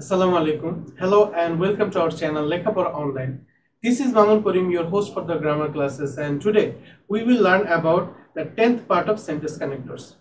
Assalamu alaikum. Hello and welcome to our channel Lekhapora Online. This is Mamun Karim, your host for the grammar classes, and today we will learn about the 10th part of sentence connectors.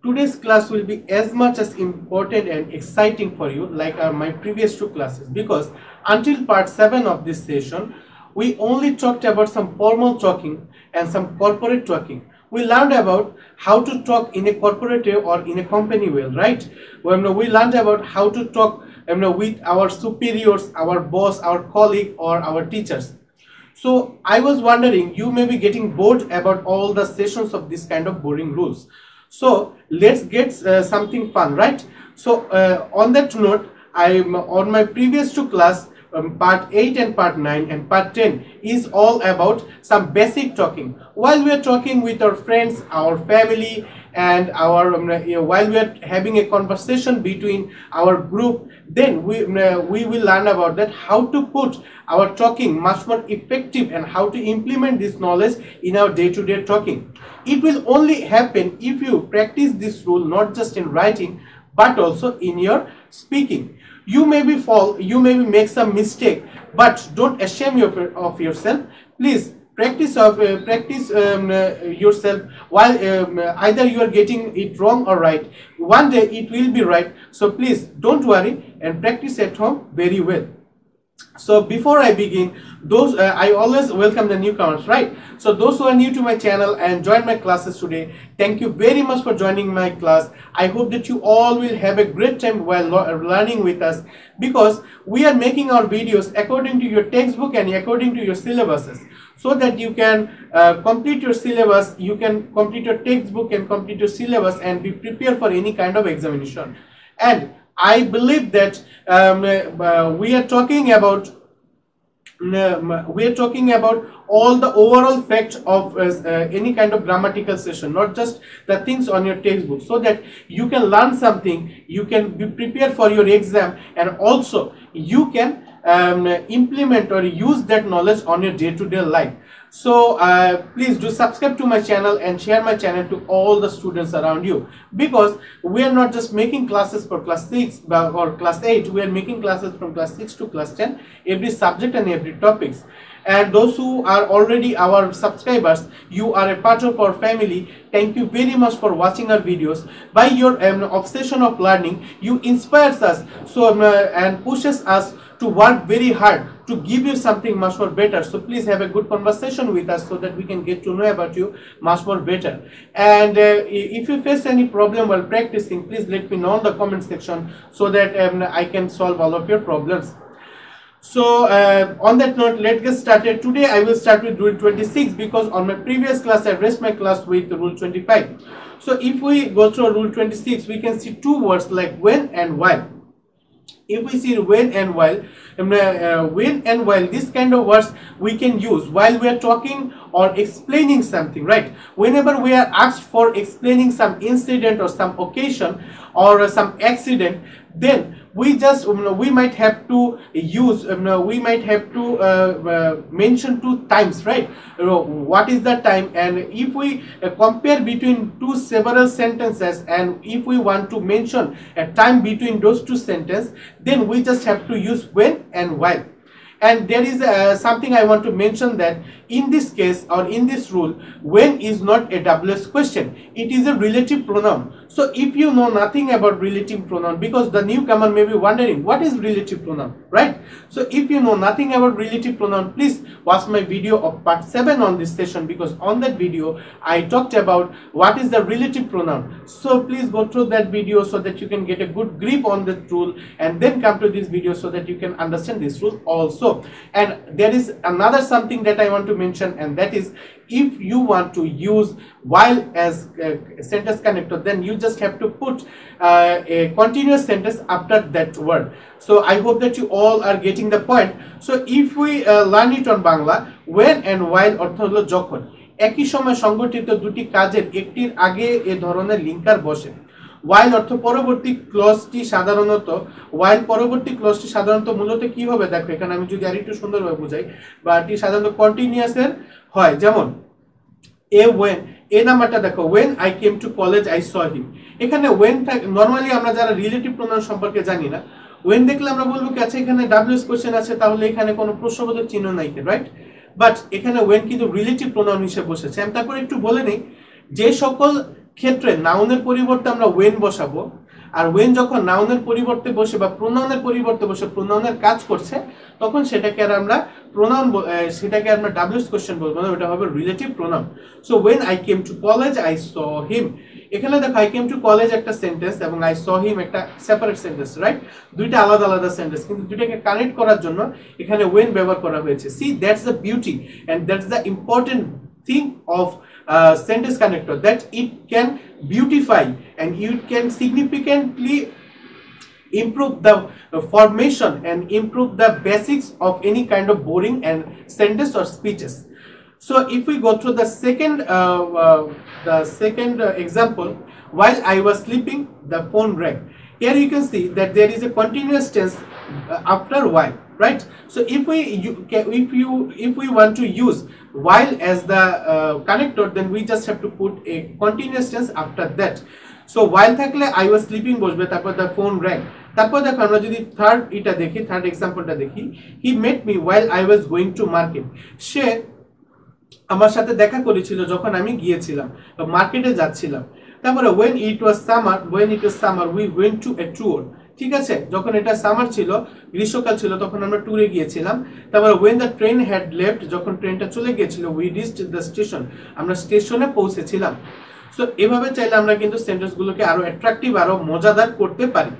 Today's class will be as much as important and exciting for you like my previous two classes, because until part 7 of this session we only talked about some formal talking and some corporate talking. We learned about how to talk in a corporative or in a company well, right? We learned about how to talk with our superiors, our boss, our colleague, or our teachers. So I was wondering, you may be getting bored about all the sessions of this kind of boring rules. So let's get something fun, right? So on that note, I'm on my previous two class, part 8 and part 9 and part 10 is all about some basic talking. While we are talking with our friends, our family, and our while we are having a conversation between our group, then we will learn about that how to put our talking much more effective and how to implement this knowledge in our day-to-day talking. It will only happen if you practice this rule not just in writing but also in your speaking. You may make some mistake, but don't shame of yourself. Please practice yourself while either you are getting it wrong or right. One day it will be right. So please don't worry and practice at home very well. So before I begin, I always welcome the newcomers, right? So those who are new to my channel and join my classes today, thank you very much for joining my class. I hope that you all will have a great time while learning with us, because we are making our videos according to your textbook and according to your syllabuses, so that you can complete your syllabus, you can complete your textbook and complete your syllabus and be prepared for any kind of examination. And I believe that we are talking about all the overall facts of any kind of grammatical session, not just the things on your textbook, so that you can learn something, you can be prepared for your exam, and also you can implement or use that knowledge on your day-to-day life. So please do subscribe to my channel and share my channel to all the students around you, because we are not just making classes for class 6 or class 8, we are making classes from class 6 to class 10, every subject and every topics. And those who are already our subscribers, you are a part of our family. Thank you very much for watching our videos. By your obsession of learning, you inspires us and pushes us to work very hard to give you something much more better. So please have a good conversation with us so that we can get to know about you much more better. And if you face any problem while practicing, please let me know in the comment section so that I can solve all of your problems. So on that note, let's get started. Today I will start with rule 26, because on my previous class I raised my class with rule 25. So if we go through rule 26, we can see two words like when and while. If we see when and while, this kind of words we can use while we are talking or explaining something, right? Whenever we are asked for explaining some incident or some occasion or some accident, then we just we might have to use mention two times, right? What is the time? And if we compare between two several sentences, and if we want to mention a time between those two sentences, then we just have to use when and while. And there is something I want to mention, that in this case or in this rule, when is not a WH question, it is a relative pronoun. So if you know nothing about relative pronoun, because the newcomer may be wondering what is relative pronoun, right? So if you know nothing about relative pronoun, please watch my video of part 7 on this session, because on that video I talked about what is the relative pronoun. So please go through that video so that you can get a good grip on that rule, and then come to this video so that you can understand this rule also. And there is another something that I want to mention, and that is, if you want to use while as a sentence connector, then you just have to put a continuous sentence after that word. So I hope that you all are getting the point. So if we learn it on Bangla, when and while অর্থ হলো যখন একই সময় সংগঠিত দুটি কাজের একটির আগে এ ধরনের লিঙ্কার বসে। while অর্থ পরবর্তী ক্লজটি সাধারণত মূলত কি হবে, দেখো এখানে আমি যদি আরেকটু সুন্দরভাবে বুঝাই, বা এটি সাধারণত কন্টিনিউয়াস এর হয়। যেমন when এ নাম্বারটা দেখো, when I came to college I saw him। এখানে when নরমালি আমরা যারা রিলেটিভ প্রোনাউন সম্পর্কে জানি না, when দেখলে আমরা বলবো কি আচ্ছা এখানে ডাব্লিউএস কোশ্চেন আছে তাহলে এখানে কোনো প্রশ্নবোধক চিহ্ন নাই, রাইট? বাট এখানে when কিন্তু রিলেটিভ প্রোনাউন হিসেবে বসেছে। আমি তারপর একটু বলে নেই যে সকল ক্ষেত্রে নাউনের পরিবর্তে আমরা when বসাবো, আর when যখন নাউনের পরিবর্তে বসে বা প্রোনাউনের পরিবর্তে বসে প্রোনাউনের কাজ করছে তখন সেটাকে আর আমরা প্রোনাউন সেটাকে আমরা ডাব্লিউএস কোশ্চেন বলবো না, ওটা হবে relative pronoun. So when I came to college I saw him, এখানে দেখো I came to college একটা সেন্টেন্স এবং I saw him একটা সেপারেট সেন্টেন্স, রাইট? দুইটা আলাদা আলাদা সেন্টেন্স, কিন্তু দুইটাকে কানেক্ট করার জন্য এখানে when ব্যবহার করা হয়েছে। See that's the beauty and that's the important thing of sentence connector, that it can beautify and it can significantly improve the formation and improve the basics of any kind of boring and sentence or speeches. So if we go through the second example, while I was sleeping the phone rang. Here you can see that there is a continuous tense after while, right? So if we want to use while as the connector, then we just have to put a continuous tense after that. So while থাকলে I was sleeping বসবে, তারপর the phone rang। তারপর দেখো আমরা যদি third এক্সাম্পলটা দেখি, he met me while I was going to market। সে আমার সাথে দেখা করেছিল যখন আমি গিয়েছিলাম মার্কেটে যাচ্ছিলাম। তারপরে when it was summer we went to a tour, ঠিক আছে? যখন এটা সামার ছিল, গ্রীষ্মকাল ছিল, তখন আমরা ট্যুরে গিয়েছিলাম। তারপরে when the train had left, যখন ট্রেনটা চলে গিয়েছিল, we reached the station, আমরা স্টেশনে পৌঁছেছিলাম। সো এভাবে চাইলে আমরা কিন্তু সেন্টেন্সগুলোকে আরো অ্যাট্রাকটিভ, আরো মজাদার করতে পারি।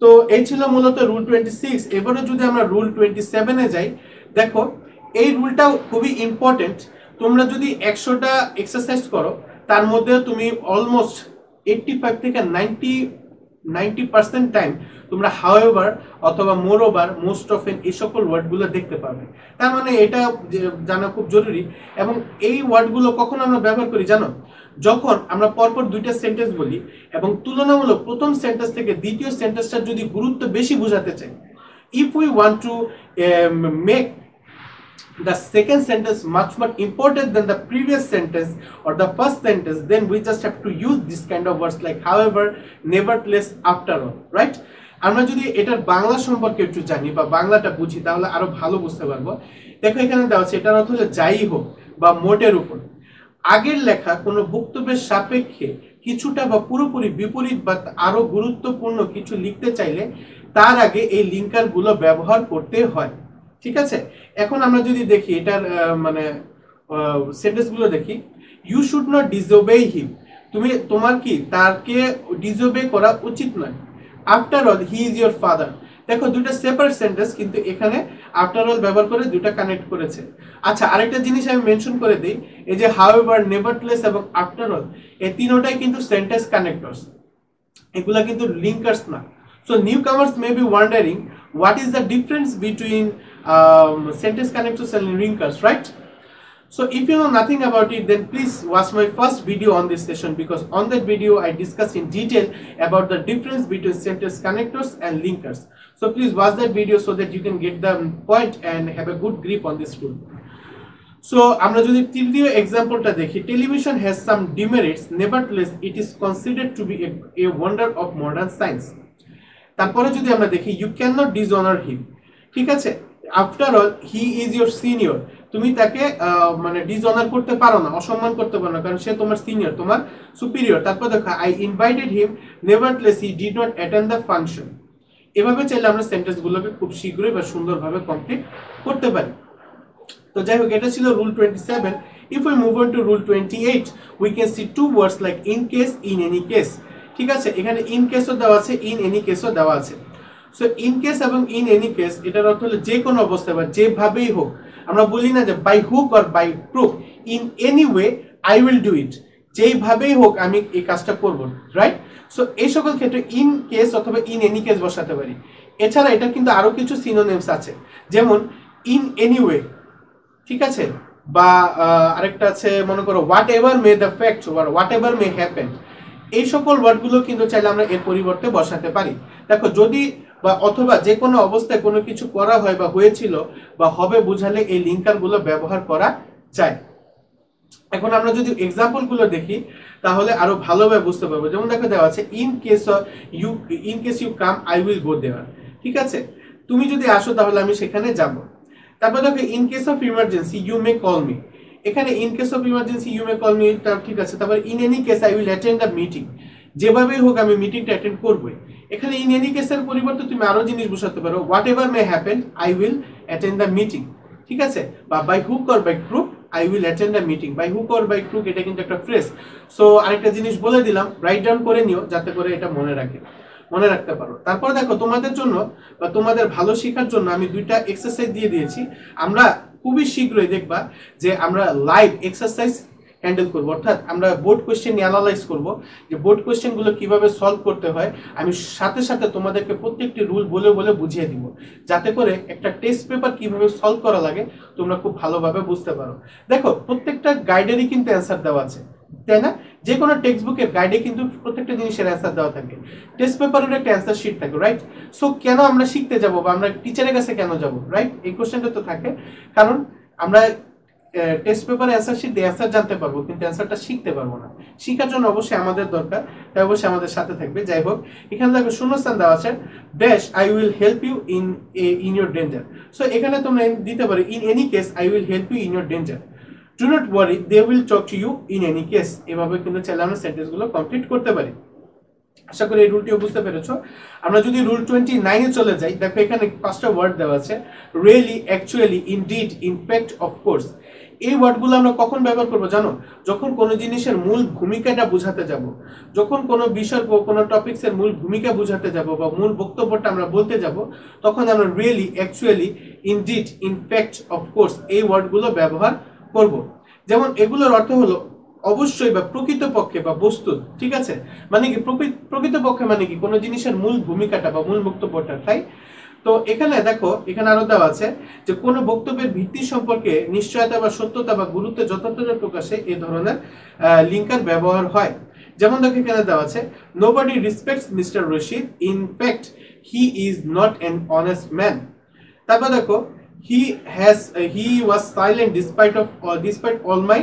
তো এই ছিল মূলত রুল 26। এবারে যদি আমরা রুল 27 এ যাই, দেখো এই রুলটাও খুবই ইম্পর্টেন্ট। তোমরা যদি 100টা এক্সারসাইজ করো তার মধ্যে তুমি অলমোস্ট 85 থেকে 90% টাইম তোমরা হাউএভার অথবা মোরওভার, মোস্ট অফেন এই সকল ওয়ার্ডগুলো দেখতে পাবে। তার মানে এটা জানা খুব জরুরি। এবং এই ওয়ার্ডগুলো কখন আমরা ব্যবহার করি জানো? যখন আমরা পরপর দুইটা সেন্টেন্স বলি এবং তুলনামূলক প্রথম সেন্টেন্স থেকে দ্বিতীয় সেন্টেন্সটা যদি গুরুত্ব বেশি বোঝাতে চাই, if we want to make the second sentence much more important than the previous sentence or the first sentence, then we just have to use this kind of words like however, nevertheless, after all, right? আমরা যদি এটার বাংলা সম্পর্কে একটু জানি বা বাংলাটা বুঝি তাহলে আরো ভালো বুঝতে পারবো। দেখো এখানে দেওয়া আছে, এটার অর্থ হলো যাই হোক বা মোটের উপর। আগের লেখা কোনো বক্তব্যের সাপেক্ষে কিছুটা বা পুরোপুরি বিপরীত বা আরো গুরুত্বপূর্ণ কিছু লিখতে চাইলে তার আগে এই লিঙ্কার গুলো ব্যবহার করতে হয়, ঠিক আছে? এখন আমরা যদি দেখি এটার মানে সেন্টেন্স গুলো দেখি, ইউ শুড নট ডিসওবে হিম, তোমার কি তাকে ডিসওবে করা উচিত নয়। After all he is your father. দেখো দুটো সেপারেট সেন্টেন্স, কিন্তু এখানে আফটার অল ব্যবহার করে দুটো কানেক্ট করেছে। আচ্ছা, আরেকটা জিনিস আমি মেনশন করে দিই, এই যে হাউএভার, নেভারথেলেস এবং আফটার অল, এই তিনটাই কিন্তু সেন্টেন্স কানেক্টরস, এগুলা কিন্তু লিঙ্কার্স না। So newcomers may be wondering what is the difference between sentence connectors and linkers, right? So if you know nothing about it, then please watch my first video on this session, because on that video I discuss in detail about the difference between sentence connectors and linkers. So please watch that video so that you can get the point and have a good grip on this rule. So আমরা যদি তৃতীয় এক্সাম্পলটা দেখি, television has some demerits, nevertheless it is considered to be a wonder of modern science. তারপরে যদি আমরা দেখি, you can not dishonour হিম, ঠিক আছে? After all he is your senior, তুমি তাকে মানে ডিসঅনার করতে পারো না, অসম্মান করতে পারো না, কারণ সে তোমার সিনিয়র, তোমার সুপিরিয়র। তারপর দেখো, I invited him, nevertheless he did not attend the function. এভাবে চাইলে আমরা সেন্টেন্সগুলোকে খুব শীঘ্রই বা সুন্দরভাবে কমপ্লিট করতে পারি। তো যাই হোক, এটা ছিল rule 27। If we move on to rule 28, we can see two words like in case, in any case, ঠিক আছে? এখানে ইন কেসও দেওয়া আছে, ইন এনি কেসও দেওয়া আছে। সো ইন কেস এবং ইন এনি কেস এটার অর্থ হলো যে কোনো অবস্থায় বা যেভাবেই হোক। আমরা বলি না যে by hook or by crook, in any way I will do it, যেইভাবেই হোক আমি এই কাজটা করব, রাইট? সো এই সকল ক্ষেত্রে ইন কেস অথবা ইন এনি কেস বসাতে পারি। এছাড়া এটা কিন্তু আরো কিছু সিনোনিমস আছে, যেমন ইন এনি ওয়ে, ঠিক আছে? বা আরেকটা আছে, মনে করো what ever May the fact or what ever may happen. এই সকল ওয়ার্ডগুলো কিন্তু চাইলে আমরা এর পরিবর্তে বসাতে পারি। দেখো, যদি বা অথবা যে কোনো অবস্থায় কোনো কিছু করা হয় বা হয়েছিল বা হবে বোঝালে এই লিঙ্কারগুলো ব্যবহার করা যায়। এখন আমরা যদি এক্সাম্পলগুলো দেখি তাহলে আরো ভালোভাবে বুঝতে পারবো। যেমন দেখো দেওয়া আছে, in case you come I will go there. ঠিক আছে, তুমি যদি আসো তাহলে আমি সেখানে যাব। তারপর দেখো in case of emergency you may call me, এখানে in case of emergency you may call me, ঠিক আছে। তারপর in any case I will attend the meeting, যেভাবেই হোক আমি মিটিংটা অ্যাটেন্ড করবই। এখানে ইন এনি কেসের পরিবর্তে তুমি আরো জিনিস বসাতে পারো, whatever may happen I will attend the meeting, ঠিক আছে। বা by hook or by crook I will attend the meeting, by hook or by crook এটা কিন্তু একটা ফ্রেজ। সো আরেকটা জিনিস বলে দিলাম, রাইট ডাউন করে নিও যাতে করে এটা মনে রাখতে পারো। তারপর দেখো তোমাদের জন্য বা তোমাদের ভালো শেখার জন্য আমি দুইটা এক্সারসাইজ দিয়ে দিয়েছি। আমরা খুবই শীঘ্রই দেখবা যে আমরা লাইভ এক্সারসাইজ হ্যান্ডেল করবো, অর্থাৎ আমরা বোর্ড কোয়েশ্চেন নিয়ে অ্যানালাইজ করবো যে বোর্ড কোয়েশ্চেনগুলো কিভাবে সলভ করতে হয়। আমি সাথে সাথে তোমাদেরকে প্রত্যেকটি রুল বলে বলে বুঝিয়ে দিব, যাতে করে একটা টেস্ট পেপার কিভাবে সলভ করা লাগে তোমরা খুব ভালোভাবে বুঝতে পারো। দেখো প্রত্যেকটা গাইডেরই কিন্তু অ্যান্সার দেওয়া আছে, তাই না? যে কোনো টেক্সট বুকের গাইডে কিন্তু প্রত্যেকটা জিনিসের অ্যান্সার দেওয়া থাকে, টেস্ট পেপারের একটা অ্যান্সার শিট থাকে, রাইট? সো কেন আমরা শিখতে যাব বা আমরা টিচারের কাছে কেন যাব, রাইট? এই কোশ্চেনটা তো থাকে, কারণ আমরা টেস্ট পেপারে অ্যান্সার শিট দিয়ে অ্যান্সার জানতে পারবো কিন্তু অ্যান্সারটা শিখতে পারবো না। শিখার জন্য অবশ্যই আমাদের দরকার, তাই অবশ্যই আমাদের সাথে থাকবে। যাই হোক, এখানে দেখো শূন্যস্থান দেওয়া আছে, dash I will help you in your danger. So এখানে তোমরা দিতে পারো in any case I will help you in your danger, do not worry they will talk to you in any case. এভাবে কিন্তু চাইলে আমরা সেন্টেন্সগুলো কমপ্লিট করতে পারি। আশা করি এই রুলটিও বুঝতে পেরেছো। আমরা যদি রুল 29 এ চলে যাই, দেখো এখানে 5টা ওয়ার্ড দেওয়া আছে, really, actually, indeed, in fact, of course. এই ওয়ার্ডগুলো আমরা কখন ব্যবহার করবো জানো? যখন কোনো জিনিসের মূল ভূমিকাটা বোঝাতে যাব, যখন কোনো বিষয় কোনো টপিকসের মূল ভূমিকা বোঝাতে যাব বা মূল বক্তব্যটা আমরা বলতে যাব, তখন আমরা really, actually, indeed, in fact, of course এই ওয়ার্ডগুলো ব্যবহার করব। যেমন এগুলোর অর্থ হলো অবশ্যই বা প্রকৃতপক্ষে বা বস্তু, ঠিক আছে। মানে কি প্রকৃতপক্ষে মানে কি কোনো জিনিসের মূল ভূমিকাটা বা মূল বক্তব্যটা, তাই। তো এখানে দেখো, এখানে আরো দেওয়া আছে যে কোনো বক্তব্যের ভিত্তি সম্পর্কে নিশ্চয়তা বা সত্যতা বা গুরুত্ব যথার্থতা প্রকাশে এই ধরনের লিঙ্কার ব্যবহার হয়। যেমন দেখো এখানে দেওয়া আছে, nobody respects mister Rashid, in fact he is not an honest man. তারপর দেখো he was silent despite all my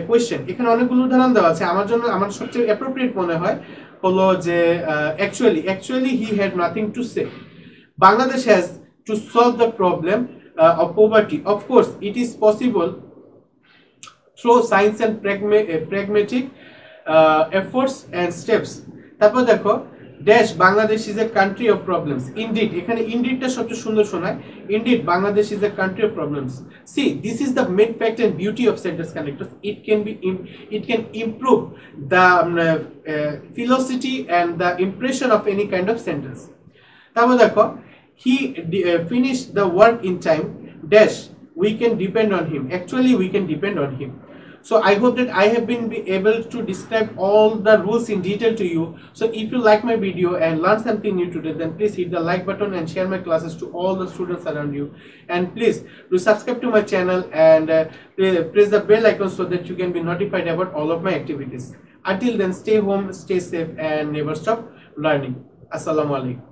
question. এখানে অনেকগুলো উদাহরণ দেওয়া আছে, আমার সবচেয়ে অ্যাপ্রোপ্রিয়েট মনে হয় হলো যে actually he had nothing to say. Bangladesh has to solve the problem of poverty. Of course it is possible through science and pragmatic efforts and steps. তারপর দেখো dash Bangladesh is a country of problems, indeed. এখানে ইনডিডটা সবচেয়ে সুন্দর শোনায়, indeed Bangladesh is a country of problems. See this is the main fact and beauty of sentence connectors, it can improve the velocity and the impression of any kind of sentence. তারপর দেখো he finished the work in time, dash we can depend on him, actually we can depend on him. So I hope that I have been able to describe all the rules in detail to you. So if you like my video and learn something new today, then please hit the like button and share my classes to all the students around you. And please do subscribe to my channel and press the bell icon so that you can be notified about all of my activities. Until then, stay home, stay safe and never stop learning. Assalamu alaikum.